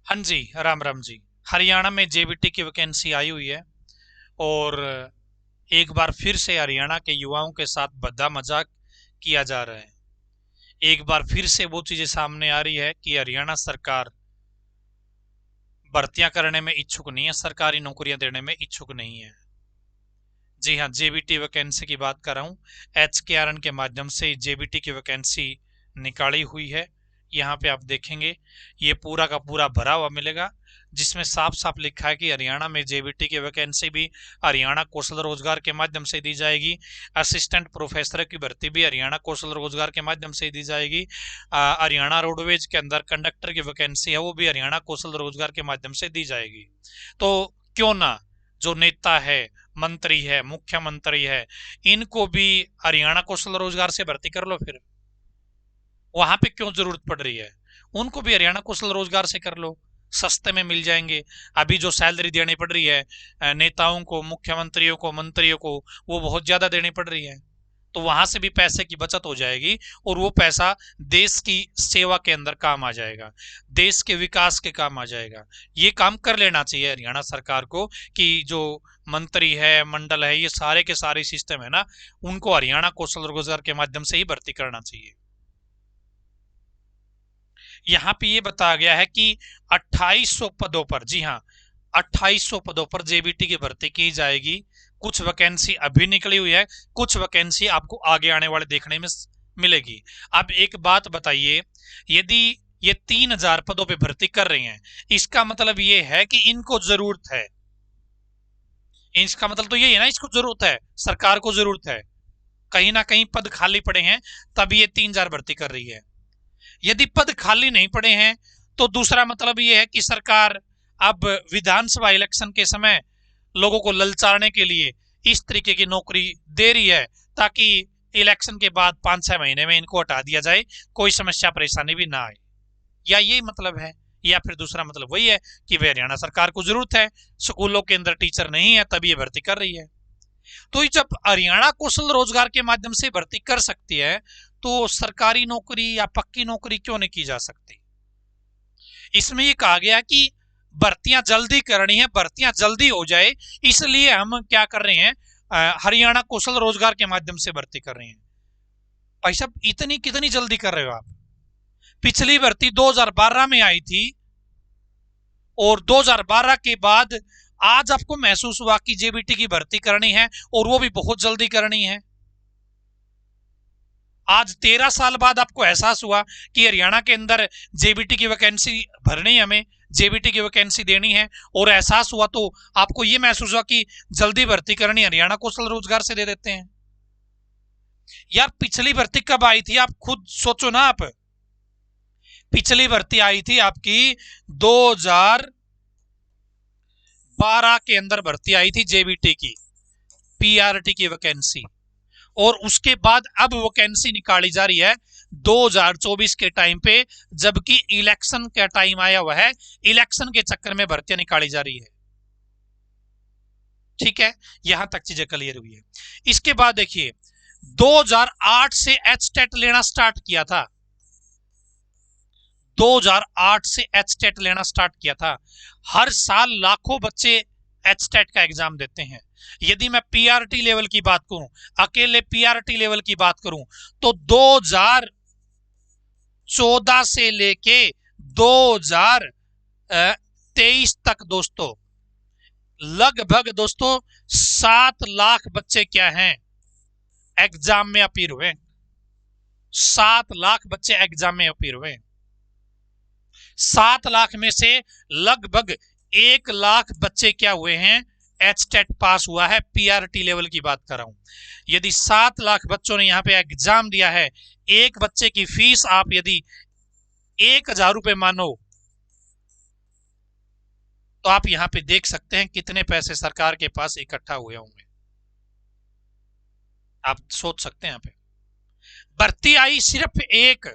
हाँ जी, राम राम जी। हरियाणा में जेबीटी की वैकेंसी आई हुई है और एक बार फिर से हरियाणा के युवाओं के साथ भद्दा मजाक किया जा रहा है। एक बार फिर से वो चीजें सामने आ रही है कि हरियाणा सरकार भर्तियां करने में इच्छुक नहीं है, सरकारी नौकरियां देने में इच्छुक नहीं है। जी हाँ, जेबीटी वैकेंसी की बात कर रहा हूँ। HKRN के माध्यम से जेबीटी की वैकेंसी निकाली हुई है। यहाँ पे आप देखेंगे ये पूरा का पूरा भरा हुआ मिलेगा, जिसमें साफ साफ लिखा है कि हरियाणा में जेबीटी की वैकेंसी भी हरियाणा कौशल रोजगार के माध्यम से दी जाएगी। असिस्टेंट प्रोफेसर की भर्ती भी हरियाणा कौशल रोजगार के माध्यम से दी जाएगी। हरियाणा रोडवेज के अंदर कंडक्टर की वैकेंसी है, वो भी हरियाणा कौशल रोजगार के माध्यम से दी जाएगी। तो क्यों ना जो नेता है, मंत्री है, मुख्यमंत्री है, इनको भी हरियाणा कौशल रोजगार से भर्ती कर लो। फिर वहां पे क्यों जरूरत पड़ रही है? उनको भी हरियाणा कौशल रोजगार से कर लो, सस्ते में मिल जाएंगे। अभी जो सैलरी देनी पड़ रही है नेताओं को, मुख्यमंत्रियों को, मंत्रियों को, वो बहुत ज्यादा देनी पड़ रही है। तो वहां से भी पैसे की बचत हो जाएगी और वो पैसा देश की सेवा के अंदर काम आ जाएगा, देश के विकास के काम आ जाएगा। ये काम कर लेना चाहिए हरियाणा सरकार को कि जो मंत्री है, मंडल है, ये सारे के सारे सिस्टम है ना, उनको हरियाणा कौशल रोजगार के माध्यम से ही भर्ती करना चाहिए। यहाँ पे ये बताया गया है कि 2800 पदों पर, जी हाँ, 2800 पदों पर जेबीटी की भर्ती की जाएगी। कुछ वैकेंसी अभी निकली हुई है, कुछ वैकेंसी आपको आगे आने वाले देखने में मिलेगी। अब एक बात बताइए, यदि ये 3000 पदों पे भर्ती कर रही हैं, इसका मतलब ये है कि इनको जरूरत है। इसका मतलब तो यही है ना, इसको जरूरत है, सरकार को जरूरत है। कहीं ना कहीं पद खाली पड़े हैं, तब ये 3000 भर्ती कर रही है। यदि पद खाली नहीं पड़े हैं तो दूसरा मतलब यह है कि सरकार अब विधानसभा इलेक्शन के समय लोगों को ललचाने के लिए इस तरीके की नौकरी दे रही है, ताकि इलेक्शन के बाद 5-6 महीने में इनको हटा दिया जाए, कोई समस्या परेशानी भी ना आए। या यही मतलब है, या फिर दूसरा मतलब वही है कि वे हरियाणा सरकार को जरूरत है, स्कूलों के अंदर टीचर नहीं है, तभी ये भर्ती कर रही है। तो जब हरियाणा कौशल रोजगार के माध्यम से भर्ती कर सकती है, तो सरकारी नौकरी या पक्की नौकरी क्यों नहीं की जा सकती? इसमें ये कहा गया कि भर्तियां जल्दी करनी है, भर्तियां जल्दी हो जाए, इसलिए हम क्या कर रहे हैं, हरियाणा कौशल रोजगार के माध्यम से भर्ती कर रहे हैं। भाई साहब, इतनी कितनी जल्दी कर रहे हो आप? पिछली भर्ती 2012 में आई थी और 2012 के बाद आज आपको महसूस हुआ कि जेबीटी की भर्ती करनी है, और वो भी बहुत जल्दी करनी है। आज 13 साल बाद आपको एहसास हुआ कि हरियाणा के अंदर जेबीटी की वैकेंसी भरनी है, हमें जेबीटी की वैकेंसी देनी है, और एहसास हुआ तो आपको यह महसूस हुआ कि जल्दी भर्ती करनी, हरियाणा कौशल रोजगार से दे देते हैं। यार, पिछली भर्ती कब आई थी, आप खुद सोचो ना। आप पिछली भर्ती आई थी आपकी 2012 के अंदर भर्ती आई थी जेबीटी की, पीआरटी की वैकेंसी, और उसके बाद अब वैकेंसी निकाली जा रही है 2024 के टाइम पे, जबकि इलेक्शन का टाइम आया हुआ है। इलेक्शन के चक्कर में भर्तियां निकाली जा रही है। ठीक है, यहां तक चीजें क्लियर हुई है। इसके बाद देखिए, 2008 से एचटेट लेना स्टार्ट किया था। 2008 से एचटेट लेना स्टार्ट किया था। हर साल लाखों बच्चे एचटेट का एग्जाम देते हैं। यदि मैं पीआरटी लेवल की बात करूं, अकेले पीआरटी लेवल की बात करूं, तो 2014 से लेके 2023 तक दोस्तों, लगभग दोस्तों 7 लाख बच्चे क्या हैं, एग्जाम में अपीयर हुए। 7 लाख बच्चे एग्जाम में अपीयर हुए। 7 लाख में से लगभग 1 लाख बच्चे क्या हुए हैं, एचटेट पास हुआ है। पीआरटी लेवल की बात कर रहा हूं। यदि 7 लाख बच्चों ने यहां पे एग्जाम दिया है, एक बच्चे की फीस आप यदि 1000 रुपए मानो, तो आप यहां पे देख सकते हैं कितने पैसे सरकार के पास इकट्ठा हुए होंगे। आप सोच सकते हैं। यहां पे भर्ती आई सिर्फ एक,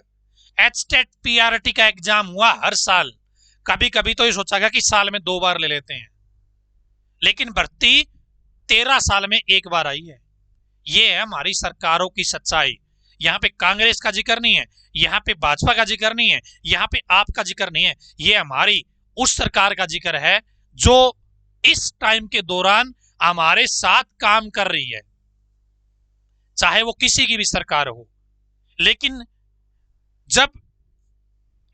एचटेट पीआरटी का एग्जाम हुआ हर साल। कभी कभी तो ये सोचा गया कि साल में 2 बार ले लेते हैं, लेकिन भर्ती 13 साल में एक बार आई है। ये है हमारी सरकारों की सच्चाई। यहाँ पे कांग्रेस का जिक्र नहीं है, यहाँ पे भाजपा का जिक्र नहीं है, यहाँ पे आपका जिक्र नहीं है। ये हमारी उस सरकार का जिक्र है जो इस टाइम के दौरान हमारे साथ काम कर रही है, चाहे वो किसी की भी सरकार हो। लेकिन जब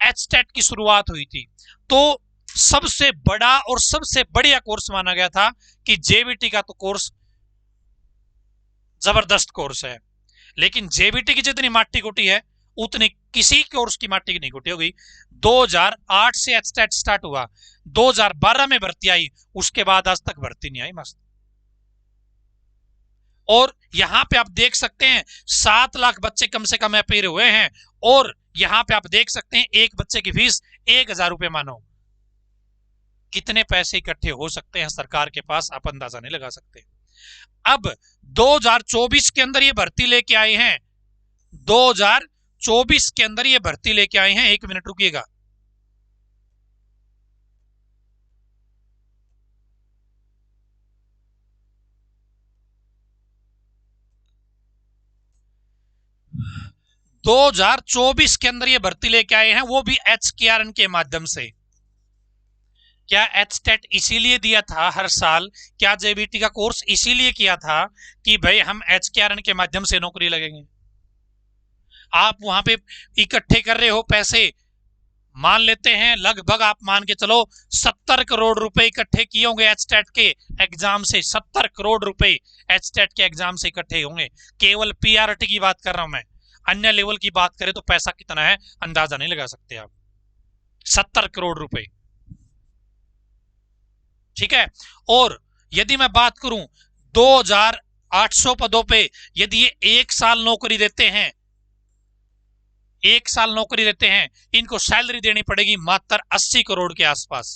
एचटेट की शुरुआत हुई थी तो सबसे बड़ा और सबसे बढ़िया कोर्स माना गया था कि जेबीटी का तो कोर्स जबरदस्त कोर्स है, लेकिन जेबीटी की जितनी माटी कुटी है उतनी किसी कोर्स की माटी की नहीं कुटी होगी। 2008 से एचटेट स्टार्ट हुआ, 2012 में भर्ती आई, उसके बाद आज तक भर्ती नहीं आई। मस्त। और यहां पे आप देख सकते हैं 7 लाख बच्चे कम से कम अपीयर हुए हैं, और यहां पे आप देख सकते हैं एक बच्चे की फीस 1,000 रुपए। मानो कितने पैसे इकट्ठे हो सकते हैं सरकार के पास, आप अंदाजा नहीं लगा सकते। अब 2024 के अंदर ये भर्ती लेके आए हैं, 2024 के अंदर ये भर्ती लेके आए हैं। 1 मिनट रुकिएगा। दो 2024 के अंदर ये भर्ती लेके आए हैं, वो भी HKRN के माध्यम से। क्या एचटेट इसीलिए दिया था हर साल, क्या जेबीटी का कोर्स इसीलिए किया था कि भाई हम HKRN के माध्यम से नौकरी लगेंगे? आप वहां पे इकट्ठे कर रहे हो पैसे, मान लेते हैं लगभग आप मान के चलो 70 करोड़ रुपए इकट्ठे किए होंगे एचटेट के एग्जाम से। 70 करोड़ रुपए एचटेट के एग्जाम से इकट्ठे होंगे। केवल पीआरटी की बात कर रहा हूं मैं, अन्य लेवल की बात करें तो पैसा कितना है अंदाजा नहीं लगा सकते आप। 70 करोड़ रुपए, ठीक है। और यदि मैं बात करूं 2,800 पदों पे यदि ये 1 साल नौकरी देते हैं, 1 साल नौकरी देते हैं, इनको सैलरी देनी पड़ेगी मात्र 80 करोड़ के आसपास।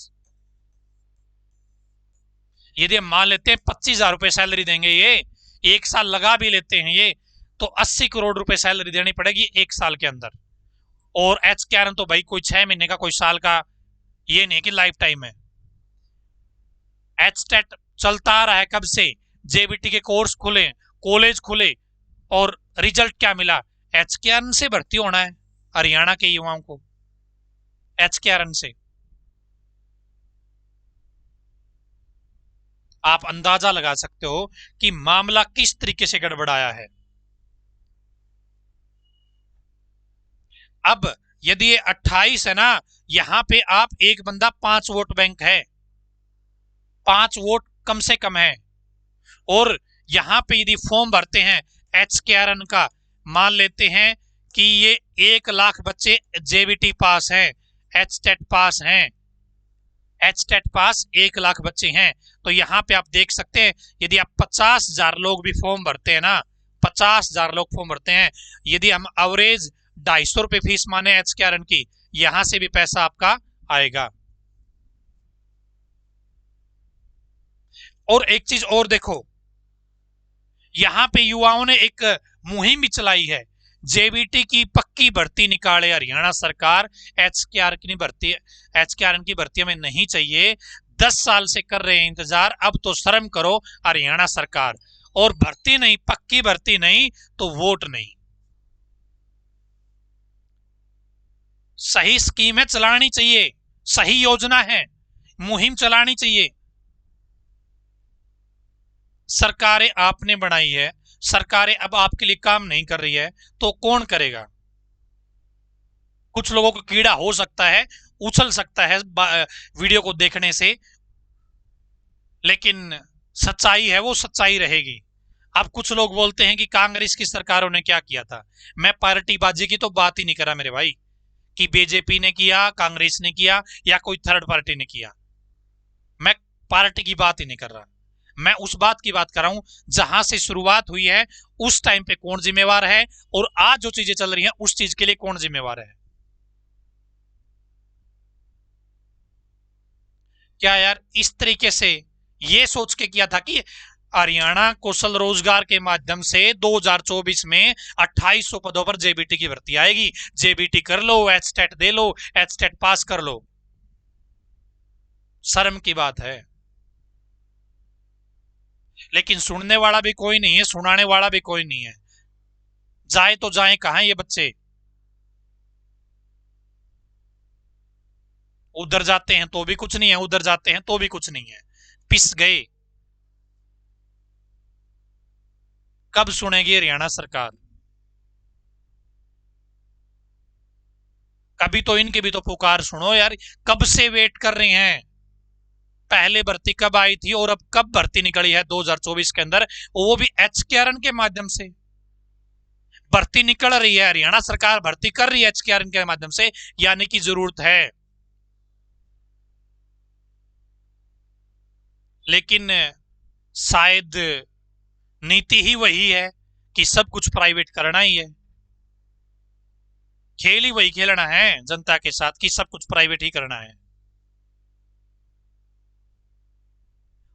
यदि हम मान लेते हैं 25,000 रुपए सैलरी देंगे, ये 1 साल लगा भी लेते हैं ये, तो 80 करोड़ रुपए सैलरी देनी पड़ेगी 1 साल के अंदर। और HKRN तो भाई कोई 6 महीने का कोई साल का ये नहीं कि लाइफ टाइम है। एचटेट चलता आ रहा है कब से, जेबीटी के कोर्स खुले, कॉलेज खुले, और रिजल्ट क्या मिला? HKRN से भर्ती होना है हरियाणा के युवाओं को, HKRN से। आप अंदाजा लगा सकते हो कि मामला किस तरीके से गड़बड़ाया है। अब यदि ये 28 है ना, यहां पे आप एक बंदा 5 वोट बैंक है, 5 वोट कम से कम है। और यहां पे यदि फॉर्म भरते हैं HKRN का, मान लेते हैं कि ये 1 लाख बच्चे जेबीटी पास हैं, एचटेट पास हैं, एचटेट पास 1 लाख बच्चे हैं, तो यहां पे आप देख सकते हैं यदि आप 50,000 लोग भी फॉर्म भरते हैं ना, 50,000 लोग फॉर्म भरते हैं, यदि हम एवरेज 250 रुपए फीस माने HKRN की, यहां से भी पैसा आपका आएगा। और एक चीज और देखो, यहां पे युवाओं ने एक मुहिम भी चलाई है, जेबीटी की पक्की भर्ती निकाले हरियाणा सरकार। HKRN की भर्ती हमें नहीं चाहिए, 10 साल से कर रहे हैं इंतजार, अब तो शर्म करो हरियाणा सरकार। और भर्ती नहीं, पक्की भर्ती नहीं तो वोट नहीं। सही स्कीमें चलानी चाहिए, सही योजना है, मुहिम चलानी चाहिए। सरकारें आपने बनाई है, सरकारें अब आपके लिए काम नहीं कर रही है तो कौन करेगा? कुछ लोगों को कीड़ा हो सकता है, उछल सकता है वीडियो को देखने से, लेकिन सच्चाई है वो सच्चाई रहेगी। अब कुछ लोग बोलते हैं कि कांग्रेस की सरकारों ने क्या किया था। मैं पार्टीबाजी की तो बात ही नहीं करा मेरे भाई, कि बीजेपी ने किया, कांग्रेस ने किया, या कोई थर्ड पार्टी ने किया। मैं पार्टी की बात ही नहीं कर रहा, मैं उस बात की बात कर रहा हूं जहां से शुरुआत हुई है, उस टाइम पे कौन जिम्मेवार है, और आज जो चीजें चल रही हैं उस चीज के लिए कौन जिम्मेवार है। क्या यार इस तरीके से ये सोच के किया था कि हरियाणा कौशल रोजगार के माध्यम से 2024 में 2800 पदों पर जेबीटी की भर्ती आएगी, जेबीटी कर लो, एचटेट दे लो, एचटेट पास कर लो। शर्म की बात है। लेकिन सुनने वाला भी कोई नहीं है, सुनाने वाला भी कोई नहीं है। जाए तो जाए कहां ये बच्चे? उधर जाते हैं तो भी कुछ नहीं है, उधर जाते हैं तो भी कुछ नहीं है, पिस गए। कब सुनेगी हरियाणा सरकार? कभी तो इनके भी तो पुकार सुनो यार, कब से वेट कर रहे हैं। पहले भर्ती कब आई थी और अब कब भर्ती निकली है 2024 के अंदर, वो भी एचकेआरएन के माध्यम से भर्ती निकल रही है, हरियाणा सरकार भर्ती कर रही है एचकेआरएन के माध्यम से, यानी कि जरूरत है। लेकिन शायद नीति ही वही है कि सब कुछ प्राइवेट करना ही है, खेल ही वही खेलना है जनता के साथ कि सब कुछ प्राइवेट ही करना है।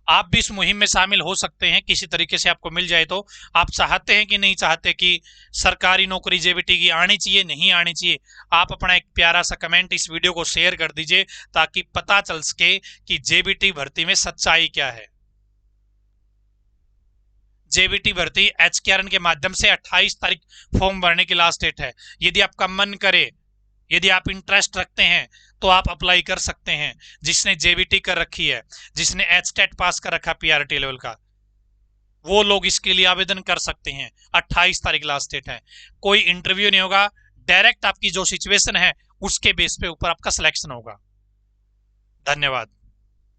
आप भी इस मुहिम में शामिल हो सकते हैं, किसी तरीके से आपको मिल जाए तो। आप चाहते हैं कि नहीं चाहते कि सरकारी नौकरी जेबीटी की आनी चाहिए, नहीं आनी चाहिए? आप अपना एक प्यारा सा कमेंट इस वीडियो को शेयर कर दीजिए, ताकि पता चल सके कि जेबीटी भर्ती में सच्चाई क्या है। जेबीटी भर्ती एचकेआरएन के माध्यम से 28 तारीख फॉर्म भरने की लास्ट डेट है। यदि आपका मन करे, यदि आप इंटरेस्ट रखते हैं, तो आप अप्लाई कर सकते हैं। जिसने जेबीटी कर रखी है, जिसने एचटेट पास कर रखा पीआरटी लेवल का, वो लोग इसके लिए आवेदन कर सकते हैं। 28 तारीख लास्ट डेट है। कोई इंटरव्यू नहीं होगा, डायरेक्ट आपकी जो सिचुएशन है उसके बेस पे ऊपर आपका सिलेक्शन होगा। धन्यवाद।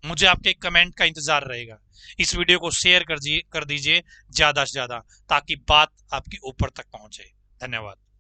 मुझे आपके कमेंट का इंतजार रहेगा। इस वीडियो को शेयर कर दीजिए ज्यादा से ज्यादा, ताकि बात आपकी ऊपर तक पहुंचे। धन्यवाद।